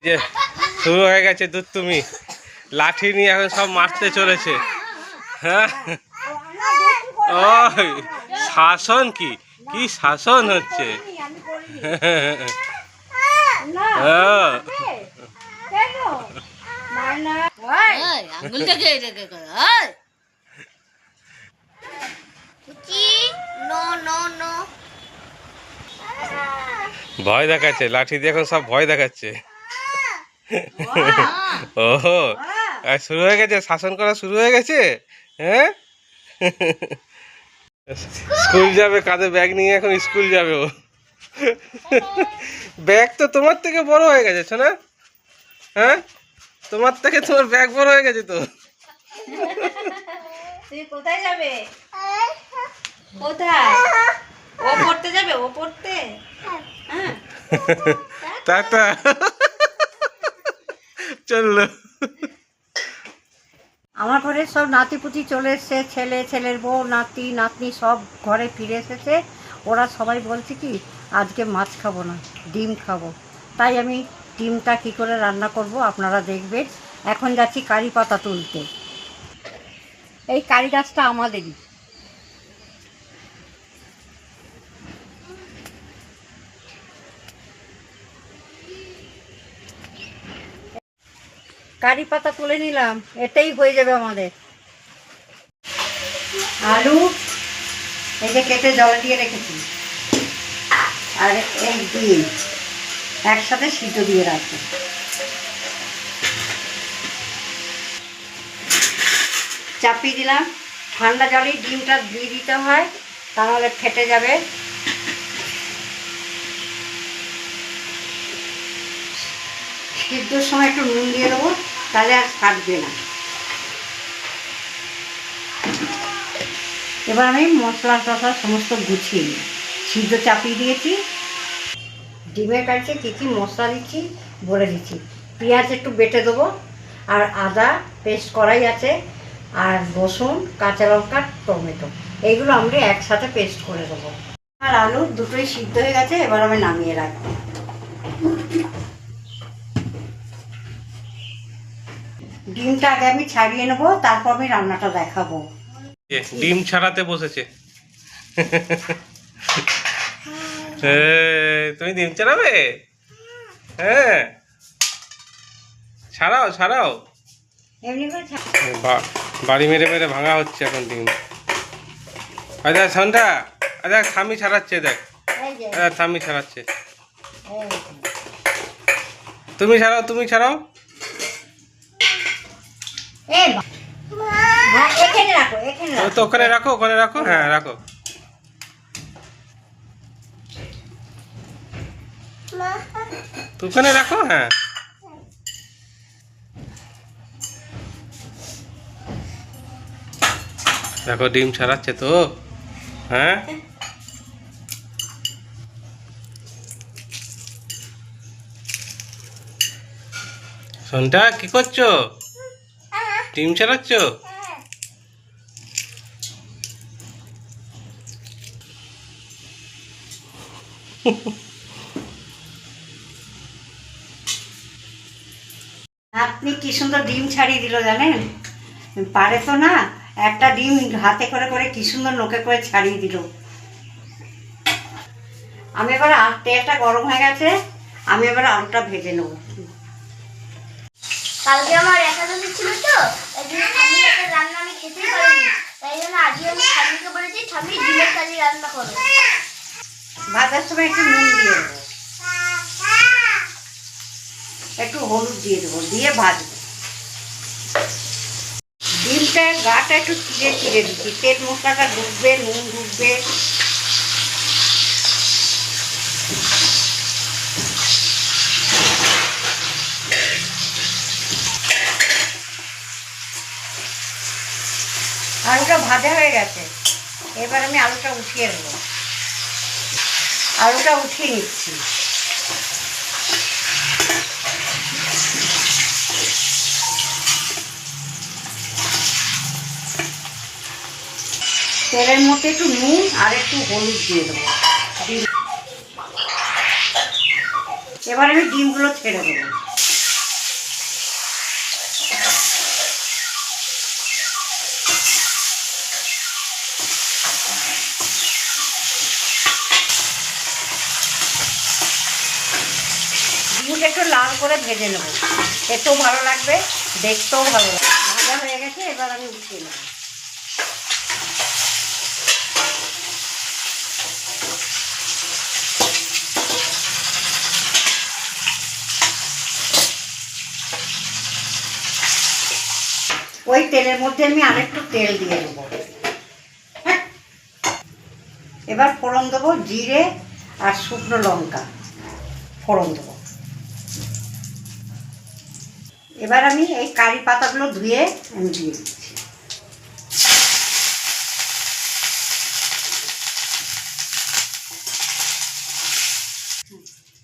যে শুরু হয়ে গেছে তুমি লাঠি নিয়ে এখন সব মারতে চলেছে। হ্যাঁ, ওই শাসন কি কি শাসন হচ্ছে। ভয় দেখাচ্ছে, লাঠি দিয়ে এখন সব ভয় দেখাচ্ছে। ও শুরু হয়ে গেছে, শাসন করা শুরু হয়ে গেছে। হ্যাঁ, স্কুল যাবে, কাঁধে ব্যাগ নিয়ে এখন স্কুল যাবে ও। ব্যাগ তো তোমার থেকে বড় হয়ে গেছে সোনা। হ্যাঁ, তোমার থেকে তোমার ব্যাগ বড় হয়ে গেছে তো। তুই কোথায় যাবে? কোথায়? ও পড়তে যাবে? ও পড়তে? হ্যাঁ, টাটা, চললো। আমার ঘরে সব নাতিপুতি চলে এসছে, ছেলের বউ, নাতি নাতনি সব ঘরে ফিরে এসেছে। ওরা সবাই বলছে কি আজকে মাছ খাবো না, ডিম খাবো। তাই আমি ডিমটা কী করে রান্না করব আপনারা দেখবেন। এখন যাচ্ছি কারি পাতা তুলতে। এই কারি গাছটা আমাদেরই। কারি পাতা তুলে নিলাম, এটাই হয়ে যাবে আমাদের। আলু এই যে কেটে জল দিয়ে রেখেছি, আর এই ডিম একসাথে সিদ্ধ দিয়ে রাখবো। চাপিয়ে দিলাম, ঠান্ডা জলেই ডিমটা দিয়ে দিতে হয়, তাহলে ফেটে যাবে। সিদ্ধর সময় একটু নুন দিয়ে দেবো, তাহলে আর ফাটবে না। এবার আমি মশলা টসলা সমস্ত গুছিয়ে নিই। সিদ্ধ চাপিয়ে দিয়েছি, ডিমের কাছে কী কী মশলা দিচ্ছি বলে দিচ্ছি। পেঁয়াজ একটু বেটে দেবো, আর আদা পেস্ট করাই আছে, আর রসুন, কাঁচা লঙ্কা, টমেটো, এইগুলো আমরা একসাথে পেস্ট করে দেবো। আর আলু দুটোই সিদ্ধ হয়ে গেছে, এবার আমি নামিয়ে রাখবো। ডিমটা আগে আমি ছাড়িয়ে নেবো, তারপর আমি রান্নাটা দেখাবো। ডিম ছাড়াতে বসেছে। তুমি ডিম ছাড়াবে? হ্যাঁ, ছাড়াও ছাড়াও। এমনি করে বাড়ি মেরে মেরে ভাঙা হচ্ছে এখন ডিম। আচ্ছা সন্ধ্যা, আচ্ছা স্বামী ছাড়াচ্ছে, দেখ স্বামী ছাড়াচ্ছে। তুমি ছাড়াও, তুমি ছাড়াও। তো ওখানে রাখো, ওখানে রাখো, হ্যাঁ রাখো। তো ওখানে রাখো, হ্যাঁ। দেখো ডিম ছাড়াচ্ছে তো, হ্যাঁ। সন্ধ্যা কি করছো? ডিম ছাড়াচ্ছ? আপনি কি সুন্দর ডিম ছাড়িয়ে দিল জানেন, পারে তো না, একটা ডিম হাতে করে করে কি সুন্দর নোকে করে ছাড়িয়ে দিল। আমি এবার তেলটা গরম হয়ে গেছে, আমি এবার আলুটা ভেজে নেব। কালকে আমার একাদশী ছিল তো, তাই জন্য ঠাম্মির একটা রান্না আমি খেতেই পারিনি, তাই জন্য আজকে আমি ঠাম্মিকে বলেছি ঠাম্মি ডিমের কারি রান্না করো। ভাজার সময় একটু নুন দিয়ে দেবো, একটু হলুদ দিয়ে দেবো, দিয়ে ভাজবো। ডিমটা গাটা একটু চিড়ে চিড়ে দিচ্ছি, তেল মশলাটা ঢুকবে, নুন ঢুকবে। আলুটা ভাজা হয়ে গেছে, এবার আমি আলুটা উঠিয়ে নেবো। আলুটা উঠিয়ে নিচ্ছি। তেলের মধ্যে একটু নুন আর একটু হলুদ দিয়ে দেবো। এবার আমি ডিমগুলো ছেড়ে দেবো। লাল করে ভেজে নেব, খেতেও ভালো লাগবে, দেখতেও ভালো লাগবে। ভাজা হয়ে গেছে, এবার আমি উঠিয়ে নেব। ওই তেলের মধ্যে আমি আরেকটু তেল দিয়ে দেবো। এবার ফোড়ন দেবো জিরে আর শুকনো লঙ্কা ফোড়ন দেবো। এবার আমি এই কারি পাতাগুলো ধুয়ে আমি দিয়ে দিচ্ছি।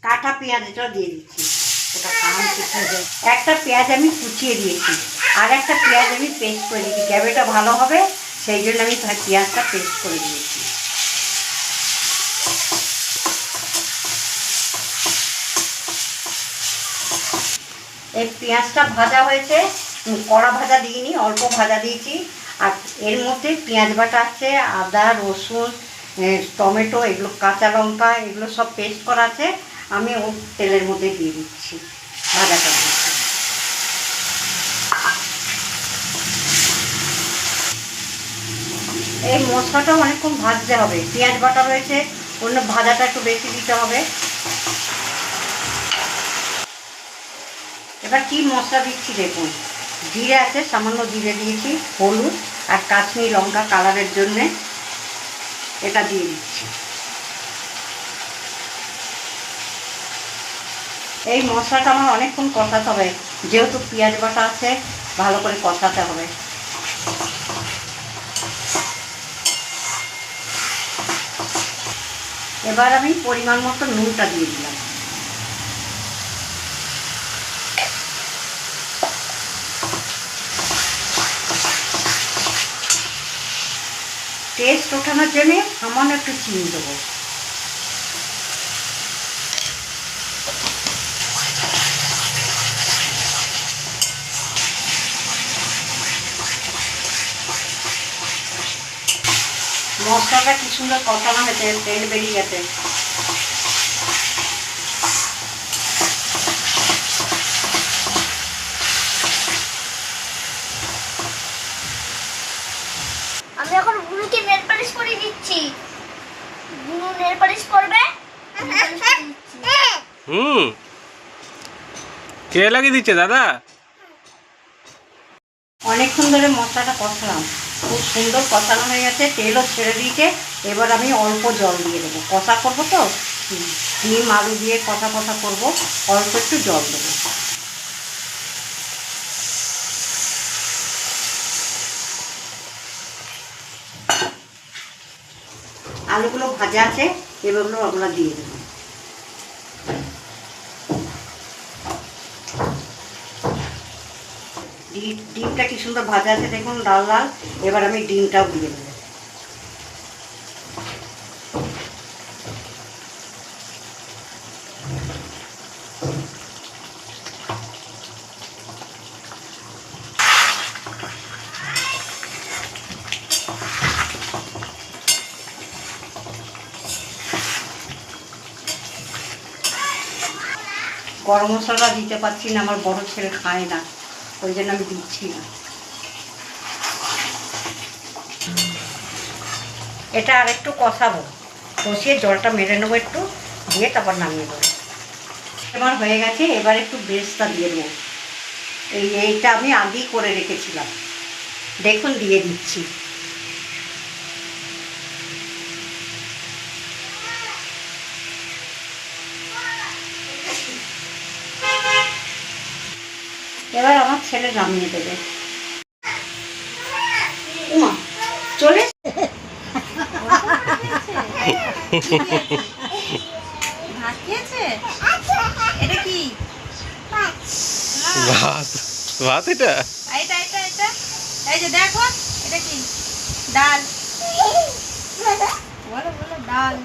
কাটা পেঁয়াজটাও দিয়ে দিচ্ছি। ওটা একটা পেঁয়াজ আমি কুচিয়ে দিয়েছি, আর একটা পেঁয়াজ আমি পেস্ট করে দিয়েছি। গ্রেভিটা ভালো হবে সেই জন্য আমি পেঁয়াজটা পেস্ট করে দিয়েছি। এই পেঁয়াজটা ভাজা হয়েছে, কড়া ভাজা দিইনি, অল্প ভাজা দিয়েছি। আর এর মধ্যে পেঁয়াজ বাটা আছে, আদা রসুন টমেটো এগুলো কাঁচা লঙ্কা এগুলো সব পেস্ট করা আছে, আমি ওর তেলের মধ্যে দিয়ে দিচ্ছি, ভাজাটা দিচ্ছি। এই মশলাটা অনেকক্ষণ ভাজতে হবে, পেঁয়াজ বাটা রয়েছে, অন্য ভাজাটা একটু বেশি দিতে হবে। এবার কি মশলা দিচ্ছি দেখুন, জিরে আছে, সামান্য জিরে দিয়েছি, হলুদ আর কাশ্মীরি লঙ্কা কালারের জন্যে এটা দিয়ে দিচ্ছি। এই মশলাটা আমার অনেকক্ষণ কষাতে হবে, যেহেতু পেঁয়াজ বাটা আছে ভালো করে কষাতে হবে। এবার আমি পরিমাণ মতো নুনটা দিয়ে দিলাম। টেস্ট ওঠানোর জন্য সামান্য একটু চিনি দেবো। মশলাটা কি সুন্দর কষানো হয়েছে, তেল বেরিয়ে গেছে। আমি এখন বুনুকে নেল পালিশ করে দিচ্ছি। বুনু নেল পালিশ করবে। কে লাগিয়ে দিচ্ছে দাদা? অনেকক্ষণ ধরে মশলাটা কষালাম, খুব সুন্দর কষানো হয়ে গেছে, তেলও ছেড়ে দিয়েছে। এবার আমি অল্প জল দিয়ে দেবো, কষা করবো তো, ডিম আলু দিয়ে কষা করবো, অল্প একটু জল দেবো। আলুগুলো ভাজা আছে, এগুলো আমরা দিয়ে দেবো। ডিমটা কি সুন্দর ভাজা আছে দেখুন, লাল লাল। এবার আমি ডিমটাও দিয়ে দেবো। গরম মশলাটা দিতে পারছি না, আমার বড় ছেলে খায় না, ওই জন্য আমি দিচ্ছি না। এটা আর একটু কষাবো, কষিয়ে জলটা মেরে নেবো একটু, দিয়ে তারপর নামিয়ে দেবো। আমার হয়ে গেছে, এবার একটু বেরেস্তা দিয়ে দেবো। এইটা আমি আগেই করে রেখেছিলাম, দেখুন দিয়ে দিচ্ছি। এবার আমার ছেলে নামিয়ে দেবে। চলে ভাত খেয়েছে? এটা কি ভাত? ভাত এটা? এটা এটা এটা এই যে দেখো, এটা কি? ডাল। বলো বলো ডাল।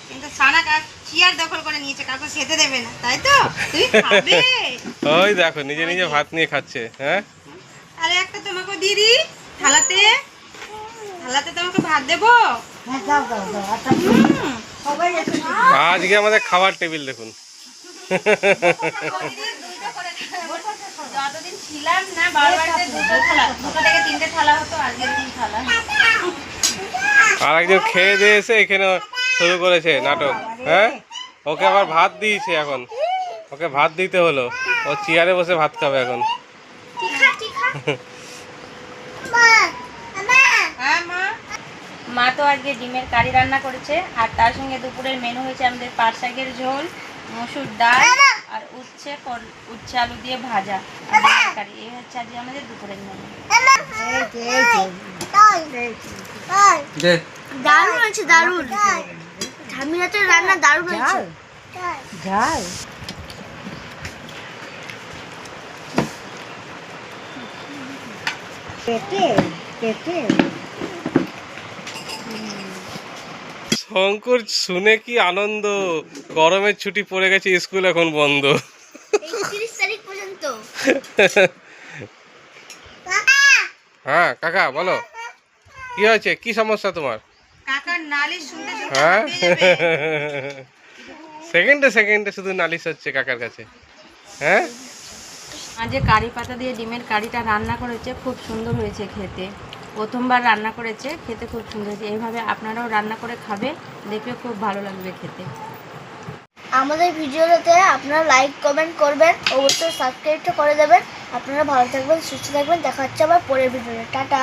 কিন্তু সানা চেয়ার দখল করে নিয়েছে, কাউকে খেতে দেবে না, তাই তো? তুই খাবে? ওই দেখো নিজে নিজে ভাত নিয়ে খাচ্ছে। হ্যাঁ, আরে একটা তোমাকে দিয়ে দিই থালাতে, থালাতে তোমাকে ভাত দেবো। হ্যাঁ দাও দাও দাও। সবাই এসে আজকে আমাদের খাবার টেবিল দেখুন। যতদিন ছিলাম না বারবার দুটো থেকে তিনটে থালা হতো, আজকে তিন থালা। আর একজন খেয়ে দিয়ে এসে এখানে শুরু করেছে নাটক। হ্যাঁ, ওকে আবার ভাত দিয়েছে এখন, ওকে ভাত দিতে হলো, ও চেয়ারে বসে ভাত খাবে এখন। হ্যাঁ মা, মা তো আজকে ডিমের কারি রান্না করেছে, আর তার সঙ্গে দুপুরের মেনু হয়েছে আমাদের পাট শাকের ঝোল, মসুর ডাল আর উচ্ছে আলু দিয়ে ভাজা আর ডিমের কারি। এই হচ্ছে আজকে আমাদের দুপুরের মেনু। দারুণ হয়েছে, দারুণ। ঠাম্মির হাতের রান্না দারুণ হয়েছে। ঝাল পেটে পেটে শঙ্কর শুনে কি আনন্দ, গরমের ছুটি পড়ে গেছে, স্কুল এখন বন্ধ। 31 তারিখ পর্যন্ত। হ্যাঁ কাকা বলো, কি হয়েছে, কি সমস্যা তোমার? কাকার নালিশ শুনতে শুনতে হ্যাঁ, হাঁপিয়ে যাবে। সেকেন্ডে সেকেন্ডে শুধু নালিশ হচ্ছে কাকার কাছে। হ্যাঁ, আজ কারি পাতা দিয়ে ডিমের কারিটা রান্না করেছে, খুব সুন্দর হয়েছে খেতে। প্রথমবার রান্না করেছে, খেতে খুব সুন্দর হয়েছে। এইভাবে আপনারাও রান্না করে খাবে, দেখবে খুব ভালো লাগবে খেতে। আমাদের ভিডিওটাতে আপনারা লাইক কমেন্ট করবেন, অবশ্যই সাবস্ক্রাইবটা করে দেবেন। আপনারা ভালো থাকবেন, সুস্থ থাকবেন। দেখা হচ্ছে আবার পরের ভিডিওতে। টাটা।